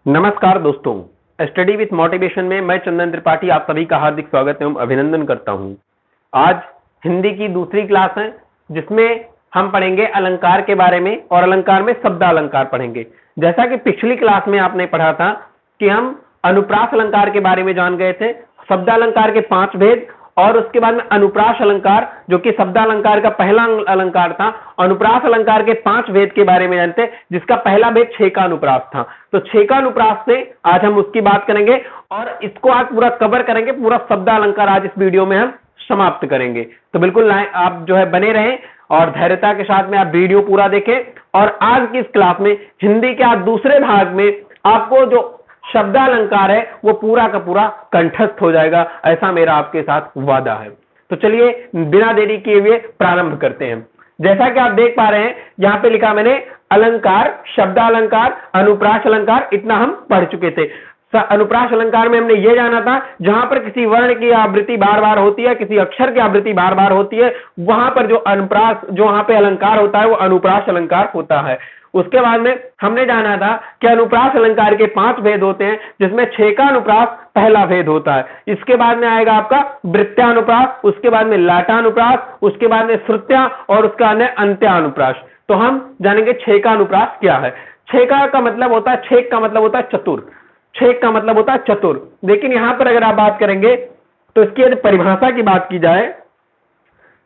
नमस्कार दोस्तों, study with motivation में मैं चंदन त्रिपाठी आप सभी का हार्दिक स्वागत एवं अभिनंदन करता हूं। आज हिंदी की दूसरी क्लास है जिसमें हम पढ़ेंगे अलंकार के बारे में और अलंकार में शब्द अलंकार पढ़ेंगे। जैसा कि पिछली क्लास में आपने पढ़ा था कि हम अनुप्रास अलंकार के बारे में जान गए थे, शब्द अलंकार के 5 भेद, और उसके बाद में अनुप्रास अलंकार जो कि शब्द अलंकार का पहला अलंकार था, अनुप्रास अलंकार के 5 भेद के बारे में जानते, जिसका पहला भेद 6 का अनुप्रास था। तो 6 का अनुप्रास से आज हम उसकी बात करेंगे और इसको आज पूरा कवर करेंगे, पूरा शब्द अलंकार आज इस वीडियो में हम समाप्त करेंगे। तो बिल्कुल आप जो है बने रहें और धैर्यता के साथ में आप वीडियो पूरा देखें। और आज की इस क्लास में हिंदी के आज दूसरे भाग में आपको जो शब्द अलंकार है वो पूरा का पूरा कंठस्थ हो जाएगा, ऐसा मेरा आपके साथ वादा है। तो चलिए बिना देरी किए हुए प्रारंभ करते हैं। जैसा कि आप देख पा रहे हैं यहां पे लिखा मैंने अलंकार, शब्द अलंकार, अनुप्रास अलंकार, इतना हम पढ़ चुके थे। अनुप्रास अलंकार में हमने ये जाना था जहां पर किसी वर्ण की आवृत्ति बार बार होती है, किसी अक्षर की आवृत्ति बार बार होती है, वहां पर जो अनुप्रास, जो वहां पे अलंकार होता है वो अनुप्रास अलंकार होता है। उसके बाद में हमने जाना था कि अनुप्रास अलंकार के 5 भेद होते हैं, जिसमें 6 का अनुप्रास पहला भेद होता है। इसके बाद में आएगा आपका वृत्त्यानुप्रास, उसके बाद में लाटानुप्रास, उसके बाद में श्रुत्या और उसके बाद में अंत्यानुप्रास। तो हम जानेंगे 6 का अनुप्रास क्या है। 6 का मतलब होता है, 6 का मतलब होता है चतुर, 6 का मतलब होता है चतुर। लेकिन यहां पर अगर आप बात करेंगे तो इसकी यदि परिभाषा की बात की जाए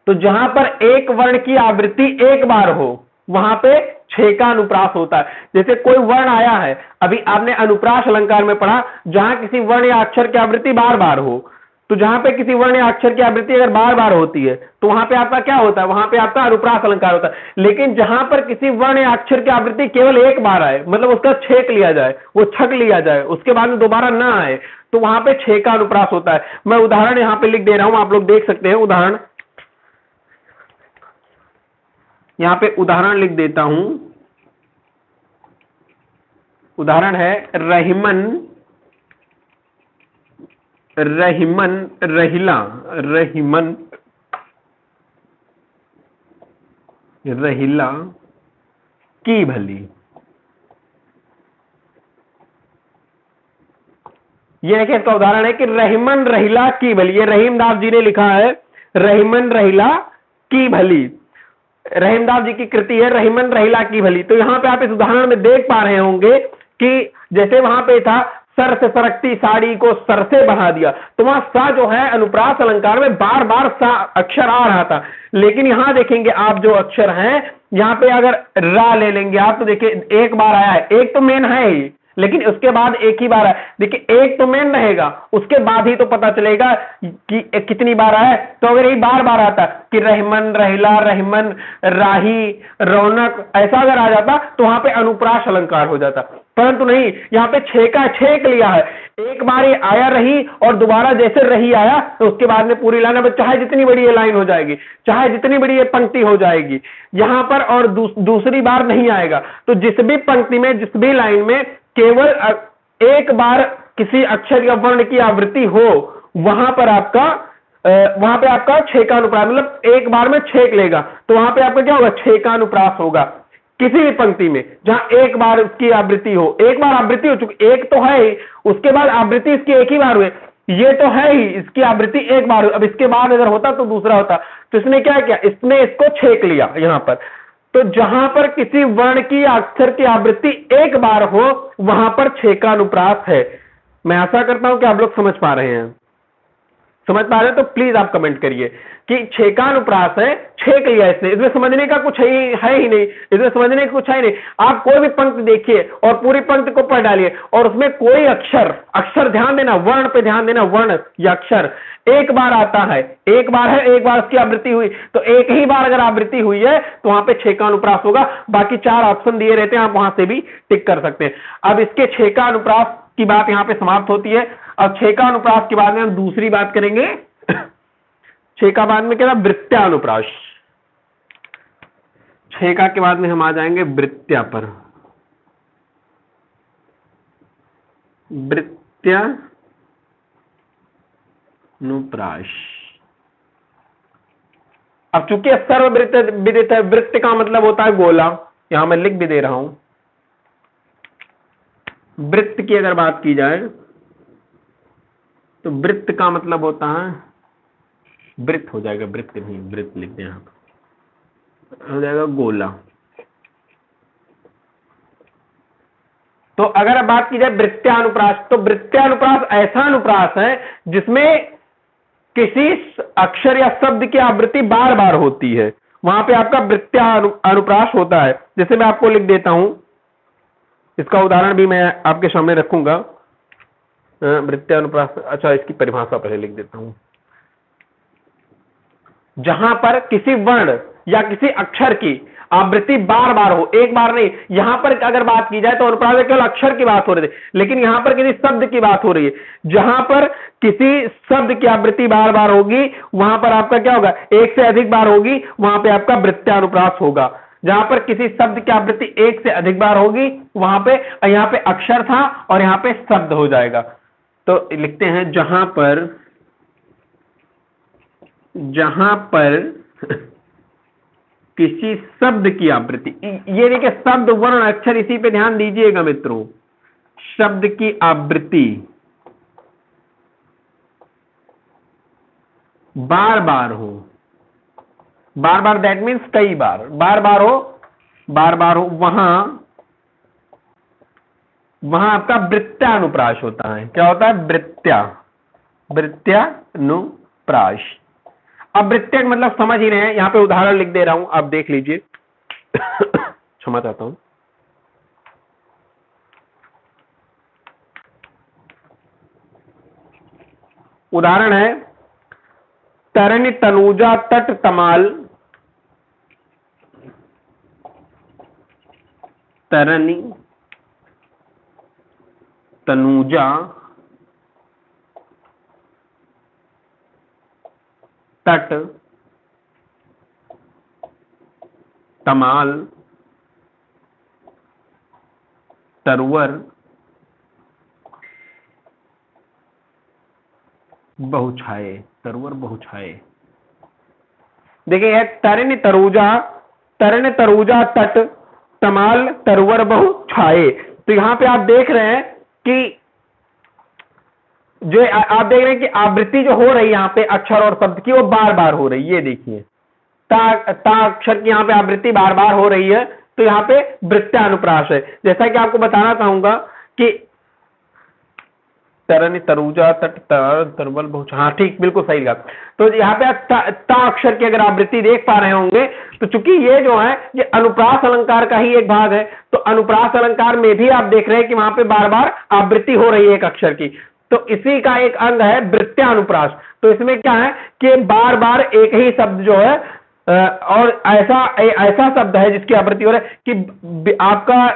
तो जहां पर एक वर्ण की आवृत्ति एक बार हो वहां पे 6 का अनुप्रास होता है। जैसे कोई वर्ण आया है, अभी आपने अनुप्रास अलंकार में पढ़ा, जहां किसी वर्ण या अक्षर की आवृत्ति बार बार हो, तो जहां पे किसी वर्ण या अक्षर की आवृत्ति अगर बार बार होती है तो वहां पे आपका क्या होता है, वहां पे आपका अनुप्रास अलंकार होता है। लेकिन जहां पर किसी वर्ण या अक्षर की आवृत्ति केवल एक बार आए, मतलब उसका छेक लिया जाए, वो छक लिया जाए, उसके बाद में दोबारा ना आए, तो वहां पे 6 का अनुप्रास होता है। मैं उदाहरण यहां पे लिख दे रहा हूं, आप लोग देख सकते हैं उदाहरण। यहां पे उदाहरण लिख देता हूं। उदाहरण है रहीमन, रहीमन, रहीला, रहीमन, रहीला की भली। यह देखिए इसका उदाहरण है कि रहीमन रहीला की भली। ये रहीमदास जी ने लिखा है, रहीमन रहीला की भली, रहीमदास जी की कृति है रहीमन रहीला की भली। तो यहां पे आप इस उदाहरण में देख पा रहे होंगे कि जैसे वहां पे था सर से सरकती साड़ी को सर से बढ़ा दिया, तो वहां सा जो है अनुप्रास अलंकार में बार बार सा अक्षर आ रहा था। लेकिन यहां देखेंगे आप जो अक्षर हैं, यहां पे अगर रा ले लेंगे आप तो देखिए एक बार आया है, एक तो मेन है ही, लेकिन उसके बाद एक ही बार है। देखिए एक तो मेन रहेगा, उसके बाद ही तो पता चलेगा कि कितनी बार आया। तो अगर ये बार बार आता कि रहमन रहीला, रहमन, राही, रौनक, ऐसा अगर आ जाता तो वहां पे अनुप्रास अलंकार हो जाता। परंतु नहीं, यहाँ पे 6 का छेक लिया है, एक बार ये आया रही और दोबारा जैसे रही आया तो उसके बाद में पूरी लाइन, चाहे जितनी बड़ी ये लाइन हो जाएगी, चाहे जितनी बड़ी ये पंक्ति हो जाएगी, यहां पर और दूसरी बार नहीं आएगा। तो जिस भी पंक्ति में, जिस भी लाइन में केवल एक बार किसी अक्षर या वर्ण की आवृत्ति हो, वहां पर आपका 6 का अनुप्रास, मतलब एक बार में छेक लेगा, तो वहां पे आपका क्या होगा, 6 का अनुप्रास होगा। किसी भी पंक्ति में जहां एक बार उसकी आवृत्ति हो, एक बार आवृत्ति हो चुकी, एक तो है ही, उसके बाद आवृत्ति इसकी एक ही बार हुई, ये तो है ही, इसकी आवृत्ति एक बार हुई, अब इसके बाद अगर होता तो दूसरा होता। तो इसने क्या किया, इसने इसको छेक लिया यहां पर। तो जहां पर किसी वर्ण की अक्षर की आवृत्ति एक बार हो वहां पर 6 का अनुप्रास है। मैं आशा करता हूं कि आप लोग समझ पा रहे हैं। समझ पा रहे हैं तो प्लीज आप कमेंट करिए कि 6 का अनुप्रास है, छेक लिया इसने, इसमें समझने का कुछ है ही नहीं, इसमें समझने का कुछ है ही नहीं। आप कोई भी पंक्ति देखिए और पूरी पंक्ति को पढ़ डालिए और उसमें कोई अक्षर ध्यान देना, वर्ण पे ध्यान देना, वर्ण या अक्षर एक बार आता है, एक बार है, एक बार उसकी आवृत्ति हुई, तो एक ही बार अगर आवृत्ति हुई है तो वहां पे 6 का अनुप्रास होगा। बाकी 4 ऑप्शन दिए रहते हैं, आप वहां से भी टिक कर सकते हैं। अब इसके 6 का अनुप्रास की बात यहां पे समाप्त होती है। अब 6 का अनुप्रास के बाद में हम दूसरी बात करेंगे। 6 का बाद में क्या था, वृत्त्यानुप्रास। 6 का के बाद में हम आ जाएंगे वृत्त्या पर। वृत्त्यानुप्रास। अब चूंकि सर्ववृत्त विदित है, वृत्त का मतलब होता है गोला, यहां मैं लिख भी दे रहा हूं, वृत्त की अगर बात की जाए तो वृत्त का मतलब होता है, वृत्त हो जाएगा, वृत्त नहीं, वृत्त लिखते हैं, यहाँ हो जाएगा गोला। तो अगर बात की जाए वृत्तानुप्रास, तो वृत्तानुप्रास ऐसा अनुप्रास है जिसमें किसी अक्षर या शब्द की आवृत्ति बार बार होती है, वहां पे आपका वृत्तानुप्रास होता है। जैसे मैं आपको लिख देता हूं, इसका उदाहरण भी मैं आपके सामने रखूंगा। वृत्तानुप्रास, अच्छा इसकी परिभाषा पहले लिख देता हूं। जहां पर किसी वर्ण या किसी अक्षर की आवृत्ति बार बार हो, एक बार नहीं। यहां पर अगर बात की जाए तो अनुप्रास केवल अक्षर की बात हो रही थी, लेकिन यहां पर किसी शब्द की बात हो रही है। जहां पर किसी शब्द की आवृत्ति बार बार होगी वहां पर आपका क्या होगा, एक से अधिक बार होगी, वहां पर आपका वृत्तानुप्रास होगा। जहां पर किसी शब्द की आवृत्ति एक से अधिक बार होगी वहां पे, यहां पे अक्षर था और यहां पे शब्द हो जाएगा। तो लिखते हैं जहां पर किसी शब्द की आवृत्ति, ये देखिए शब्द वर्ण अक्षर, इसी पे ध्यान दीजिएगा मित्रों। शब्द की आवृत्ति बार बार हो, बार बार दैट मीन्स कई बार, बार बार हो, वहां आपका वृत्तानुप्रास होता है। क्या होता है, वृत्तानुप्रास। अब वृत्त मतलब समझ ही रहे हैं, यहां पे उदाहरण लिख दे रहा हूं, आप देख लीजिए। क्षमा चाहता हूं। उदाहरण है तरणी तनुजा तट तमाल, तरणी तनुजा तट तमाल तरवर बहुछाए, तरवर बहुछाए। देखिए तरणी तरुजा तट तमाल तरवर बहुछाए। तो यहां पे आप देख रहे हैं कि जो आप देख रहे हैं कि आवृत्ति जो हो रही है यहां पे अक्षर और शब्द की, वो बार बार हो रही है। ये देखिए ता अक्षर की यहां पे आवृत्ति बार बार हो रही है, तो यहां पे वृत्तानुप्रास है। जैसा कि आपको बताना चाहूंगा कि तरनी तरुजा तट तरवल बहुत, हाँ ठीक, बिल्कुल सही लगा। तो यहाँ पे ता अक्षर की अगर आवृत्ति देख पा रहे होंगे, तो चूंकि ये जो है ये अनुप्रास अलंकार का ही एक भाग है, तो अनुप्रास अलंकार में भी आप देख रहे हैं कि वहां पे बार बार आवृत्ति हो रही है एक अक्षर की। तो इसी का एक अंग है वृत्तानुप्रास। तो इसमें क्या है कि बार बार एक ही शब्द जो है और ऐसा शब्द है जिसकी आवृत्ति हो रहा है कि आपका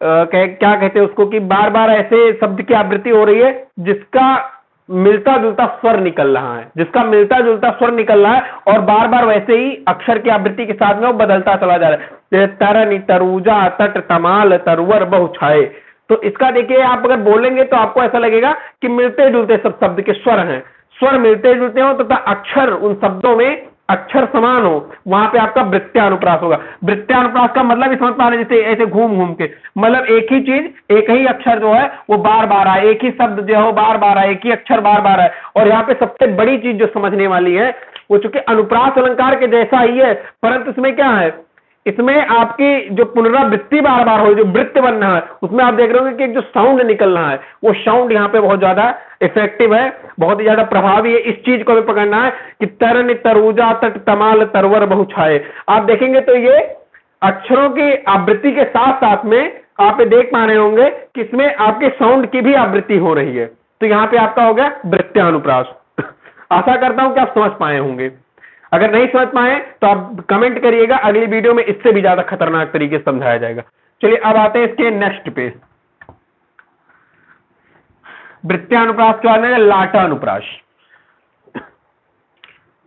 क्या कहते हैं उसको, कि बार बार ऐसे शब्द की आवृत्ति हो रही है जिसका मिलता जुलता स्वर निकल रहा है, और बार बार वैसे ही अक्षर की आवृत्ति के साथ में वो बदलता चला जा रहा है। जैसे तरनी तरुजा तट तमाल तरवर बहुछाए। तो इसका देखिए आप अगर बोलेंगे तो आपको ऐसा लगेगा कि मिलते जुलते सब शब्द के स्वर हैं, स्वर मिलते जुलते हो तथा अक्षर उन शब्दों में अक्षर समान हो, वहां पे आपका वृत्तानुप्रास होगा। वृत्तानुप्रास का मतलब समझ पा रहे, जैसे ऐसे घूम घूम के, मतलब एक ही चीज, एक ही अक्षर जो है वो बार बार आए, एक ही शब्द जो है बार बार आए, एक ही अक्षर बार बार आए। और यहाँ पे सबसे बड़ी चीज जो समझने वाली है वो चूंकि अनुप्रास अलंकार के जैसा ही है, परंतु इसमें क्या है, इसमें आपकी जो पुनरावृत्ति बार बार हो, जो वृत्त बन रहा है, उसमें आप देख रहे होंगे कि एक जो साउंड निकल रहा है, वो साउंड यहाँ पे बहुत ज्यादा इफेक्टिव है, बहुत ही ज्यादा प्रभावी है। इस चीज को भी पकड़ना है कि तरन तरुजा तट तमाल तरवर बहुछाए। आप देखेंगे तो ये अक्षरों की आवृत्ति के साथ साथ में आप देख पा रहे होंगे कि इसमें आपके साउंड की भी आवृत्ति हो रही है। तो यहाँ पे आपका हो गया वृत्तानुप्रास। आशा करता हूं कि आप समझ पाए होंगे। अगर नहीं समझ पाए तो आप कमेंट करिएगा, अगली वीडियो में इससे भी ज्यादा खतरनाक तरीके से समझाया जाएगा। चलिए अब आते हैं इसके नेक्स्ट पेज। वृत्तानुप्रास के बाद में लाटानुप्रास।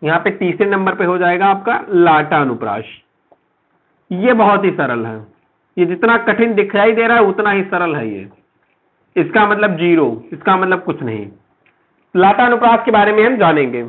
यहां पे तीसरे नंबर पे हो जाएगा आपका लाटानुप्रास। ये बहुत ही सरल है, ये जितना कठिन दिखाई दे रहा है उतना ही सरल है ये। इसका मतलब जीरो, इसका मतलब कुछ नहीं। लाटानुप्रास के बारे में हम जानेंगे।